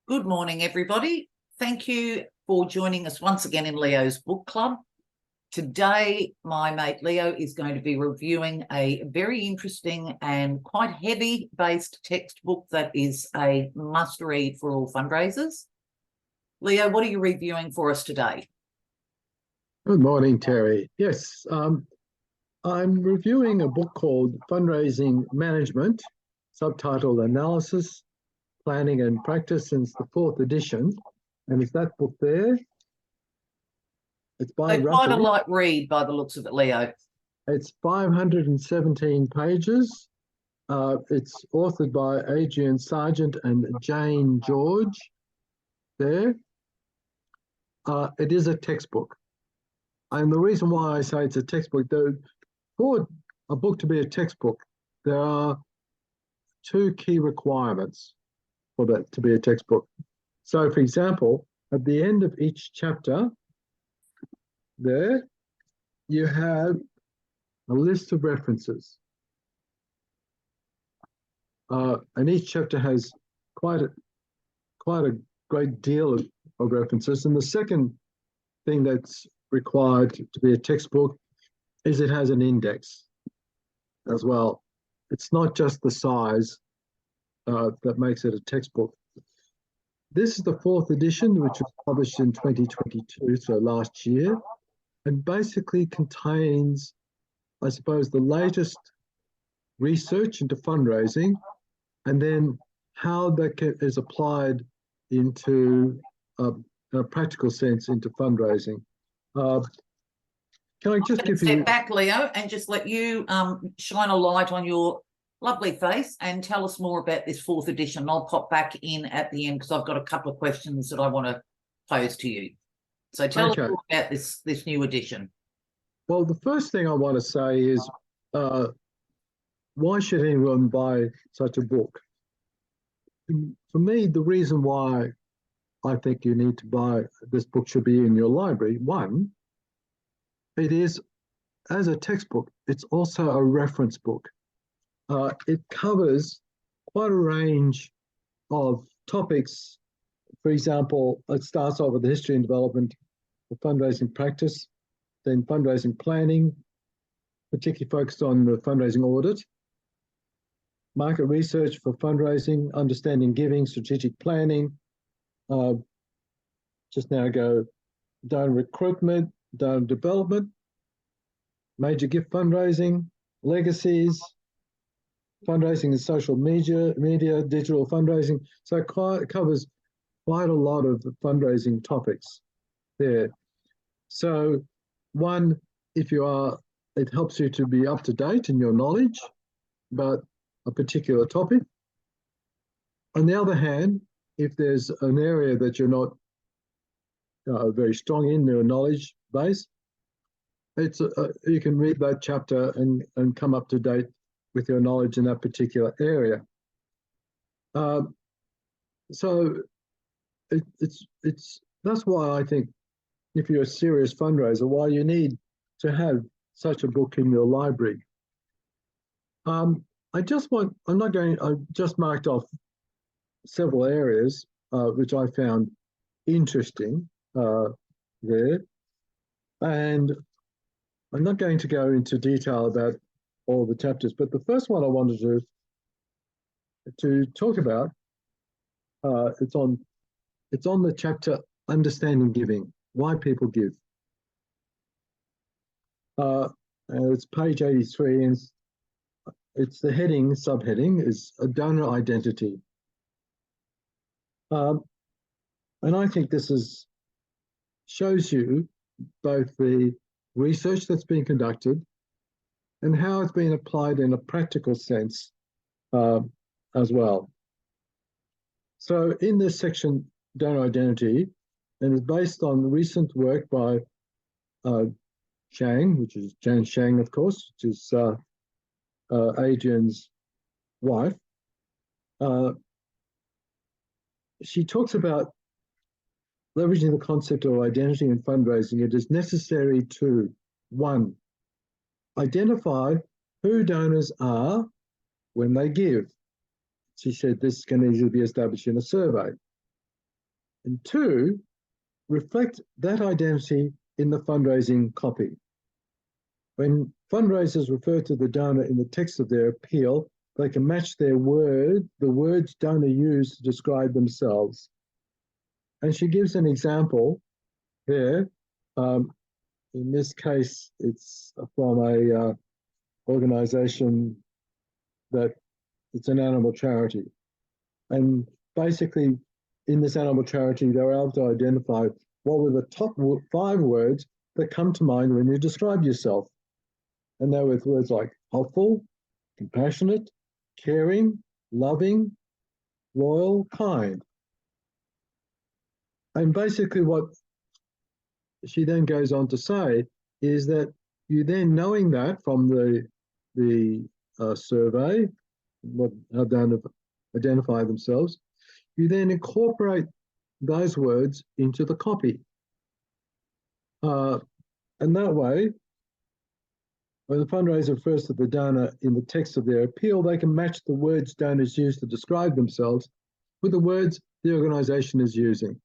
Good morning, everybody. Thank you for joining us once again in Leo's Book Club. Today, my mate Leo is going to be reviewing a very interesting and quite heavy-based textbook that is a must-read for all fundraisers. Leo, what are you reviewing for us today? Good morning, Terry. Yes, I'm reviewing a book called Fundraising Management, subtitled Analysis, Planning and Practice, and it's the 4th edition. And it's that book there. It's by quite a light read by the looks of it, Leo. It's 517 pages. It's authored by Adrian Sargent and Jane George there. It is a textbook. And the reason why I say it's a textbook, though, for a book to be a textbook, there are two key requirements for that to be a textbook. So, for example, at the end of each chapter, there, you have a list of references. And each chapter has quite a great deal of references. And the second thing that's required to be a textbook is it has an index as well. It's not just the size that makes it a textbook. This is the 4th edition, which was published in 2022, so last year, and basically contains, I suppose, the latest research into fundraising and then how that is applied into in a practical sense into fundraising. Can I just give you... Step back, Leo, and just let you shine a light on your lovely face and tell us more about this 4th edition. I'll pop back in at the end because I've got a couple of questions that I want to pose to you. So tell us more about this new edition. Well, the first thing I want to say is, why should anyone buy such a book? For me, the reason why I think you need to buy this book should be in your library. One, it is, as a textbook, it's also a reference book. It covers quite a range of topics. For example, it starts off with the history and development of fundraising practice, then fundraising planning, particularly focused on the fundraising audit, market research for fundraising, understanding giving, strategic planning, just now go donor recruitment, donor development, major gift fundraising, legacies, fundraising in social media, digital fundraising. So it covers quite a lot of fundraising topics there. So one, it helps you to be up to date in your knowledge about a particular topic. On the other hand, if there's an area that you're not very strong in your knowledge base, you can read that chapter and come up to date with your knowledge in that particular area. So that's why I think if you're a serious fundraiser, why you need to have such a book in your library. I just marked off several areas which I found interesting there. And I'm not going to go into detail about all the chapters, but the first one I wanted to talk about, it's on the chapter Understanding Giving, Why People Give. It's page 83, and it's the subheading is a donor identity. And I think this shows you both the research that's been conducted and how it's been applied in a practical sense as well. So in this section, donor identity, and it's based on recent work by Shang, which is Jane Shang, of course, which is Adrian's wife. She talks about leveraging the concept of identity in fundraising. It is necessary to, one, identify who donors are when they give. She said this can easily be established in a survey. And two, reflect that identity in the fundraising copy. When fundraisers refer to the donor in the text of their appeal, they can match the words donor used to describe themselves. And she gives an example there. In this case, it's from a organization that it's an animal charity. And basically, in this animal charity, they were able to identify what were the top 5 words that come to mind when you describe yourself. And they were words like helpful, compassionate, caring, loving, loyal, kind. And basically what she then goes on to say is that you then, knowing that from the survey, how they identify themselves, you then incorporate those words into the copy. And that way, when the fundraiser refers to the donor in the text of their appeal, they can match the words donors use to describe themselves with the words the organisation is using.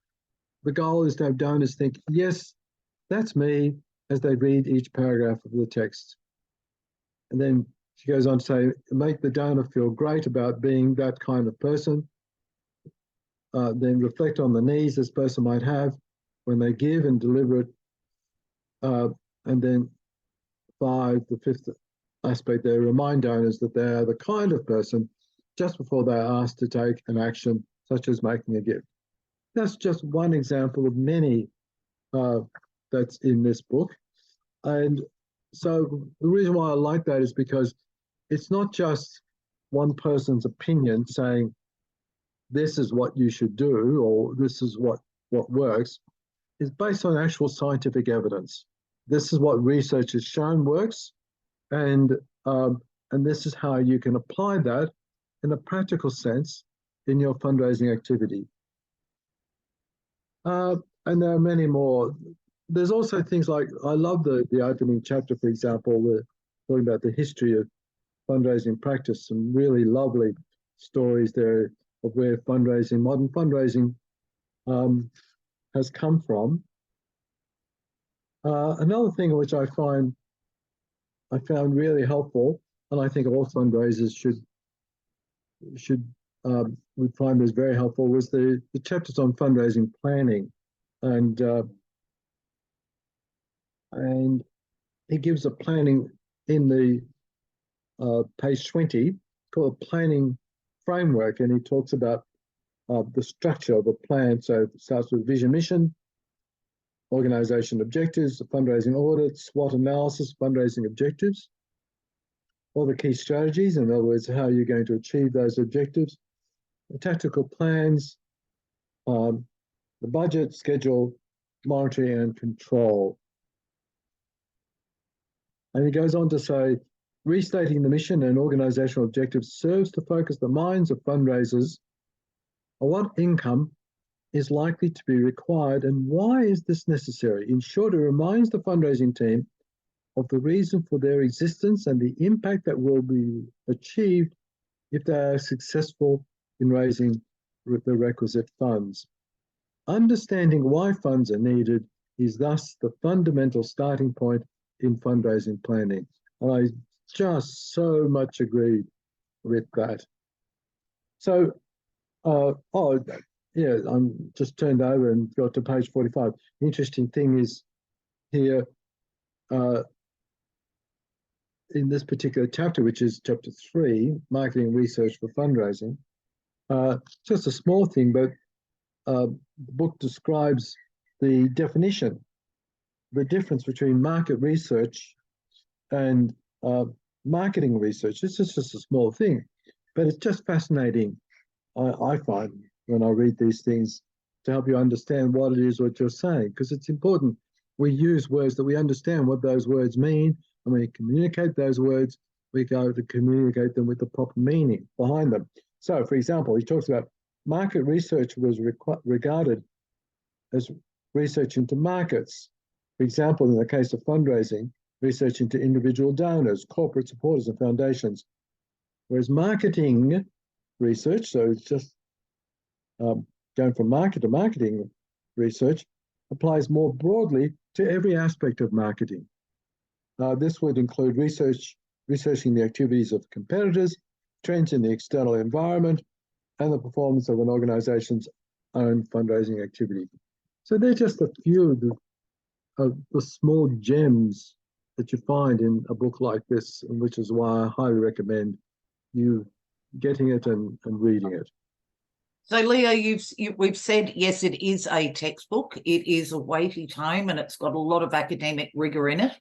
The goal is to have donors think, yes, that's me, as they read each paragraph of the text. And then she goes on to say, make the donor feel great about being that kind of person. Then reflect on the needs this person might have when they give and deliver it. And then 5, the 5th aspect there, remind donors that they are the kind of person just before they are asked to take an action, such as making a gift. That's just one example of many that's in this book. And so the reason why I like that is because it's not just one person's opinion saying, this is what you should do, or this is what works. It's based on actual scientific evidence. This is what research has shown works, and this is how you can apply that in a practical sense in your fundraising activity. And there are many more. There's also things like, I love the opening chapter, for example, talking about the history of fundraising practice, some really lovely stories there of where modern fundraising has come from. Another thing which I found really helpful, and I think all fundraisers would find this very helpful, was the chapters on fundraising planning, and he gives a planning in the page 20 called planning framework, and he talks about the structure of a plan. So it starts with vision, mission, organization objectives, fundraising audit, SWOT analysis, fundraising objectives, all the key strategies, in other words, how you're going to achieve those objectives, the tactical plans, the budget, schedule, monitoring, and control. And he goes on to say, restating the mission and organizational objectives serves to focus the minds of fundraisers on what income is likely to be required and why is this necessary. In short, it reminds the fundraising team of the reason for their existence and the impact that will be achieved if they are successful in raising the requisite funds. Understanding why funds are needed is thus the fundamental starting point in fundraising planning. And I just so much agree with that. So, yeah, I'm just turned over and got to page 45. The interesting thing is here, in this particular chapter, which is chapter 3, marketing research for fundraising, just a small thing, but the book describes the definition, the difference between market research and marketing research. This is just a small thing, but it's just fascinating, I find, when I read these things, to help you understand what it is what you're saying, because it's important we use words that we understand what those words mean, and when we communicate those words, we go to communicate them with the proper meaning behind them. So, for example, he talks about market research was regarded as research into markets. For example, in the case of fundraising, research into individual donors, corporate supporters, and foundations. Whereas marketing research, so it's just going from market to marketing research, applies more broadly to every aspect of marketing. This would include researching the activities of competitors, trends in the external environment, and the performance of an organization's own fundraising activity. So they're just a few of the small gems that you find in a book like this, which is why I highly recommend you getting it and reading it. So, Leo, we've said, yes, it is a textbook. It is a weighty tome, and it's got a lot of academic rigor in it,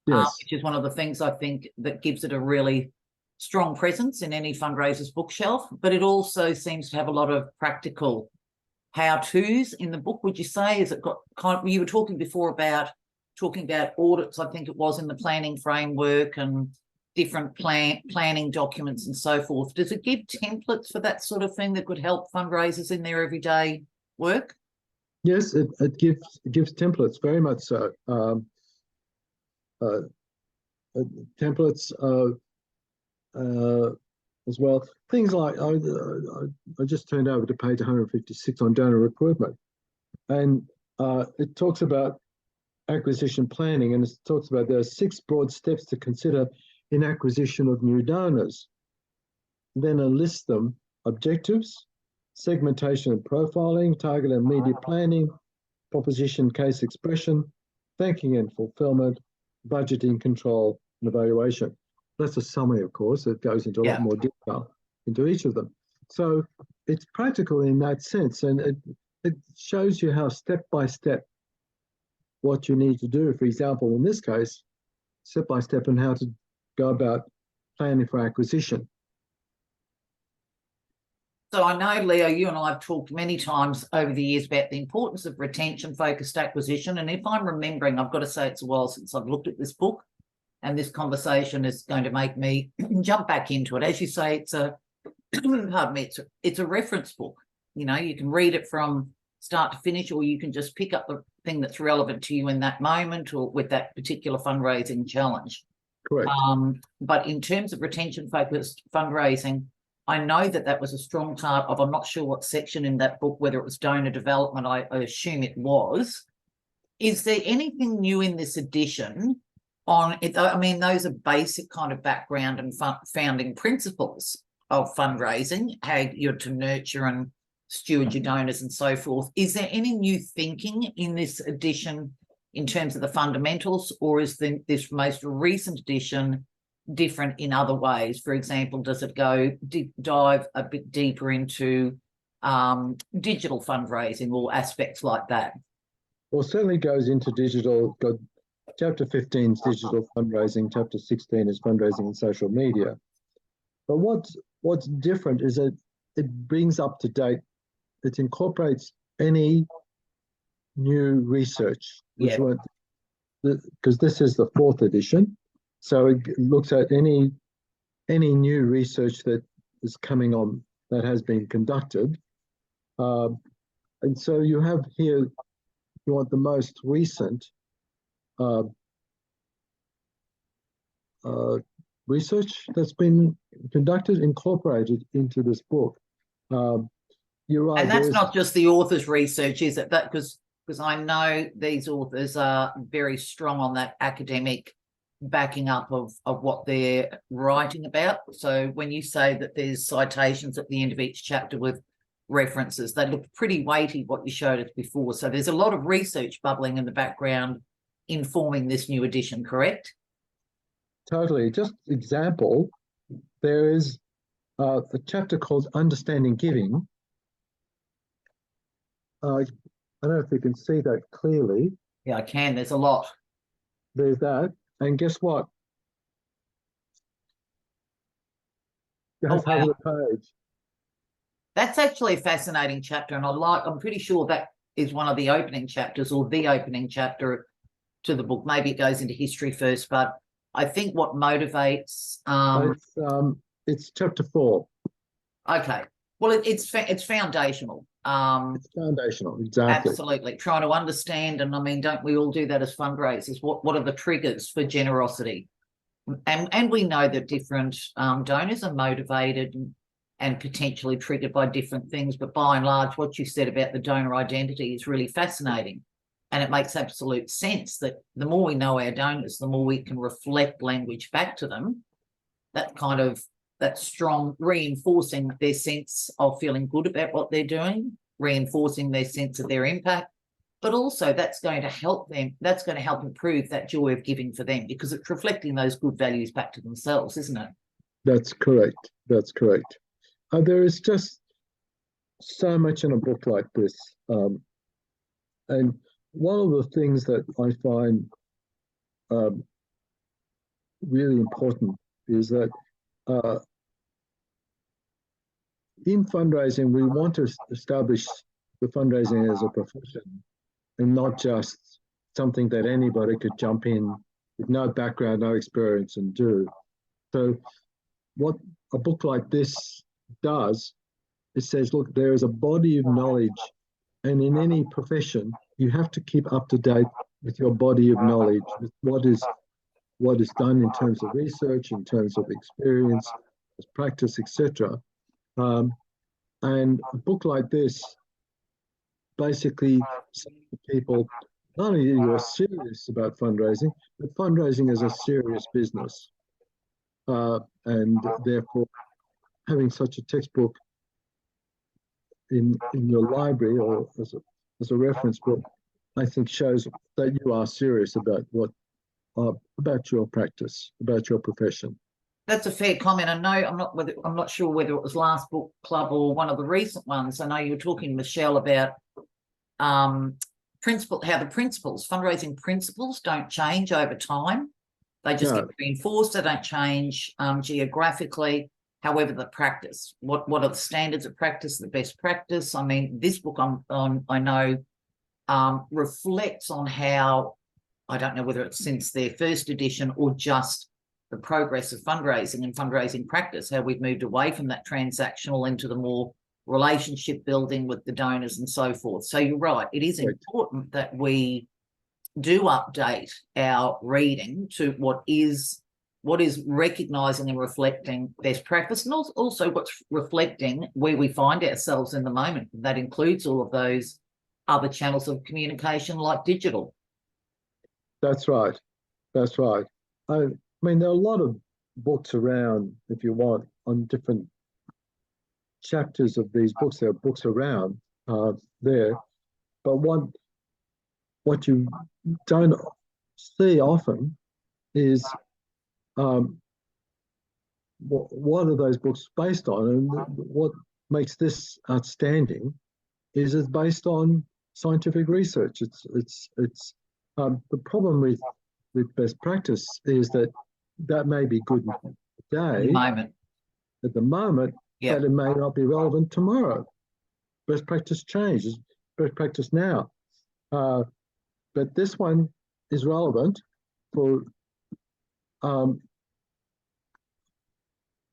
Yes. which is one of the things I think that gives it a really strong presence in any fundraiser's bookshelf. But it also seems to have a lot of practical how-tos in the book. Would you say? Has it got you were talking before about audits, I think it was, in the planning framework and different planning documents and so forth. Does it give templates for that sort of thing that could help fundraisers in their everyday work? Yes, it gives templates, very much so. Templates as well. Things like I just turned over to page 156 on donor recruitment, and it talks about acquisition planning, and it talks about there are 6 broad steps to consider in acquisition of new donors. Then it lists them: objectives, segmentation and profiling, target and media planning, proposition case expression, thanking and fulfillment, budgeting control, and evaluation. That's a summary, of course. It goes into a lot more detail into each of them. So it's practical in that sense, and it shows you how step by step what you need to do. For example, in this case, step by step on how to go about planning for acquisition. So I know, Leo, you and I have talked many times over the years about the importance of retention-focused acquisition. And if I'm remembering, I've got to say it's a while since I've looked at this book, and this conversation is going to make me jump back into it. As you say, it's a pardon me, it's a reference book. You know, you can read it from start to finish, or you can just pick up the thing that's relevant to you in that moment or with that particular fundraising challenge. Correct. But in terms of retention-focused fundraising, I know that was a strong part of, I'm not sure what section in that book, whether it was donor development, I assume it was. Is there anything new in this edition on it? I mean, those are basic kind of background and founding principles of fundraising, how you're to nurture and steward your donors and so forth. Is there any new thinking in this edition in terms of the fundamentals, or is this most recent edition different in other ways? For example, does it go dive a bit deeper into digital fundraising or aspects like that? Well, certainly goes into digital. Got chapter 15 is digital fundraising. Chapter 16 is fundraising and social media. But what's different is that it brings up to date. It incorporates any new research, which weren't, because this is the 4th edition. So it looks at any new research that is coming on that has been conducted. And so you have here, you want the most recent research that's been conducted, incorporated into this book. You're right. And that's not just the author's research, is it? That because I know these authors are very strong on that academic backing up of what they're writing about. So when you say that there's citations at the end of each chapter with references, they look pretty weighty, what you showed us before. So there's a lot of research bubbling in the background informing this new edition, correct? Totally. Just example, there is a chapter called Understanding Giving. I don't know if you can see that clearly. Yeah, I can. There's a lot. There's that. And guess what? That's half of the page. That's actually a fascinating chapter, and I'm pretty sure that is one of the opening chapters, or the opening chapter to the book. Maybe it goes into history first, but I think what motivates it's chapter 4. Okay. Well, it's foundational. It's foundational, exactly. Absolutely. Trying to understand, and I mean, don't we all do that as fundraisers? What are the triggers for generosity? And we know that different donors are motivated and potentially triggered by different things. But by and large, what you said about the donor identity is really fascinating. And it makes absolute sense that the more we know our donors, the more we can reflect language back to them, that strong reinforcing their sense of feeling good about what they're doing, reinforcing their sense of their impact. But also that's going to help them, that's going to help improve that joy of giving for them, because it's reflecting those good values back to themselves, isn't it? That's correct. That's correct. There is just so much in a book like this. And one of the things that I find really important is that in fundraising, we want to establish the fundraising as a profession and not just something that anybody could jump in with no background, no experience and do. So what a book like this does, it says, look, there is a body of knowledge, and in any profession, you have to keep up to date with your body of knowledge, with what is done in terms of research, in terms of experience, practice, etc. And a book like this basically says to people, not only are you serious about fundraising, but fundraising is a serious business. And therefore, having such a textbook in your library or as a reference book, I think shows that you are serious about about your practice, about your profession. That's a fair comment. I know I'm not sure whether it was last book club or one of the recent ones. I know you were talking, Michelle, about how the principles, fundraising principles, don't change over time. They just get reinforced. They don't change geographically. However, the practice, what are the standards of practice, the best practice? I mean, this book I know reflects on how, I don't know whether it's since their first edition or just the progress of fundraising and fundraising practice, how we've moved away from that transactional into the more relationship building with the donors and so forth. So you're right. It is important that we do update our reading to what is recognizing and reflecting best practice, and also what's reflecting where we find ourselves in the moment. That includes all of those other channels of communication like digital. That's right. That's right. I mean, there are a lot of books around, if you want, on different chapters of these books. There are books around there, but what you don't see often is what are those books based on, and what makes this outstanding is it's based on scientific research. It's the problem with best practice is that may be good today, at the moment, yep. But it may not be relevant tomorrow. Best practice changes. Best practice now, but this one is relevant for.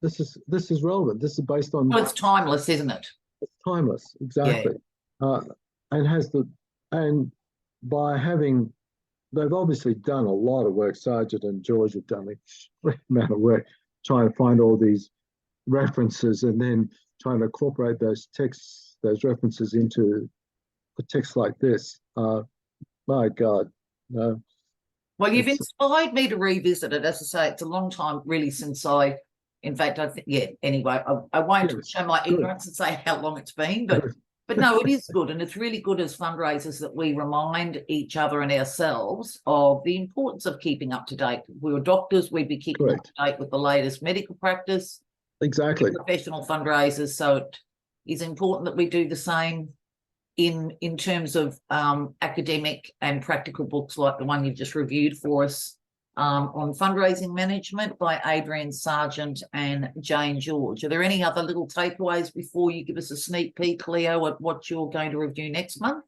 This is relevant. This is based on. Well, it's timeless, isn't it? It's timeless, exactly. Yeah. And by having, they've obviously done a lot of work. Sargent and George have done an extreme amount of work trying to find all these references and then trying to incorporate those texts, those references into a text like this. My God. Well, you've inspired me to revisit it. As I say, it's a long time really since in fact, I think, anyway, I won't show my ignorance and say how long it's been, but no, it is good. And it's really good as fundraisers that we remind each other and ourselves of the importance of keeping up to date. If we were doctors, we'd be keeping up to date with the latest medical practice. Exactly. We're professional fundraisers. So it is important that we do the same in terms of academic and practical books like the one you've just reviewed for us on fundraising management by Adrian Sargent and Jane George. Are there any other little takeaways before you give us a sneak peek, Leo, at what you're going to review next month?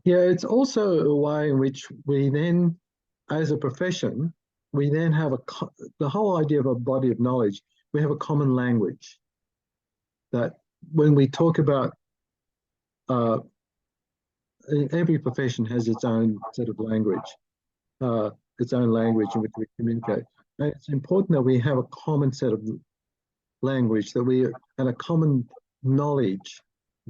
Yeah, it's also a way in which we then, as a profession, we then have the whole idea of a body of knowledge. We have a common language that when we talk about every profession has its own set of language, its own language in which we communicate. And it's important that we have a common set of language, that we and a common knowledge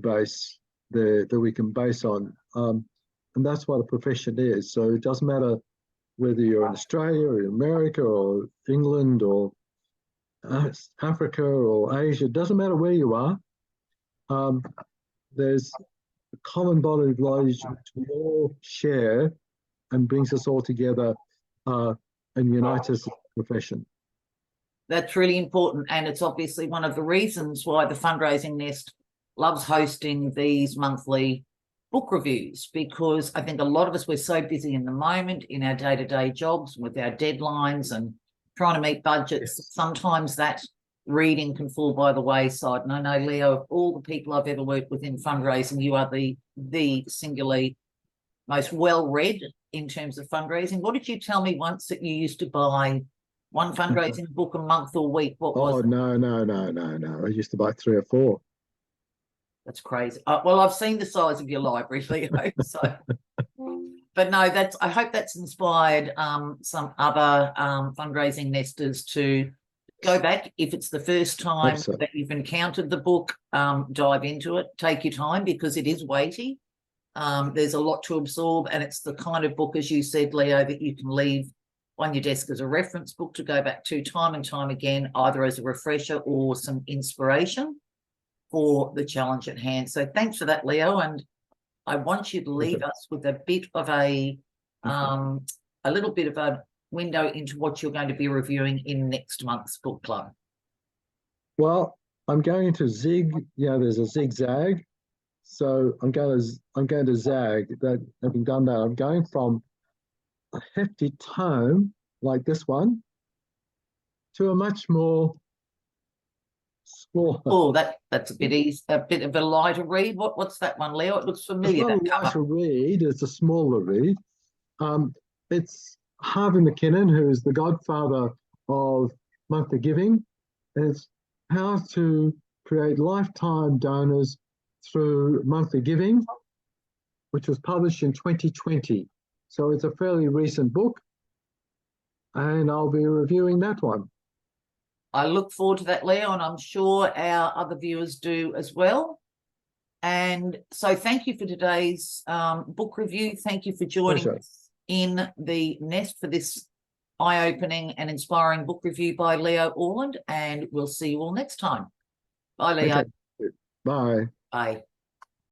base there that we can base on. And that's what a profession is. So it doesn't matter whether you're in Australia or in America or England or Africa or Asia, it doesn't matter where you are. There's a common body of knowledge which we all share and brings us all together and unites us as a profession. That's really important. And it's obviously one of the reasons why the Fundraising Nest loves hosting these monthly book reviews, because I think a lot of us, we're so busy in the moment in our day-to-day jobs with our deadlines and trying to meet budgets. Yes. Sometimes that reading can fall by the wayside. And I know, Leo, of all the people I've ever worked with in fundraising, you are the singularly most well-read in terms of fundraising. What did you tell me once, that you used to buy one fundraising book a month or week? What was it? No. I used to buy 3 or 4. That's crazy. Well, I've seen the size of your library, Leo. So, but no, I hope that's inspired some other fundraising nesters to go back. If it's the first time that you've encountered the book, dive into it. Take your time, because it is weighty. There's a lot to absorb, and it's the kind of book, as you said, Leo, that you can leave on your desk as a reference book to go back to time and time again, either as a refresher or some inspiration for the challenge at hand. So thanks for that, Leo. And I want you to leave us with a bit of a little bit of a window into what you're going to be reviewing in next month's book club. Well, I'm going to zig. There's a zigzag. So I'm going to zag. That having done that, I'm going from a hefty tome like this one to a much more smaller. Oh, that's a bit easy, a bit of a lighter read. What's that one, Leo? It looks familiar. It's not a lighter read, it's a smaller read. It's Harvey McKinnon, who is the godfather of monthly giving. It's how to create lifetime donors through monthly giving, which was published in 2020. So it's a fairly recent book, and I'll be reviewing that one. I look forward to that, Leo, and I'm sure our other viewers do as well. And so thank you for today's book review. Thank you for joining us in the nest for this eye-opening and inspiring book review by Leo Orland, and we'll see you all next time. Bye, Leo. Okay. Bye. Bye.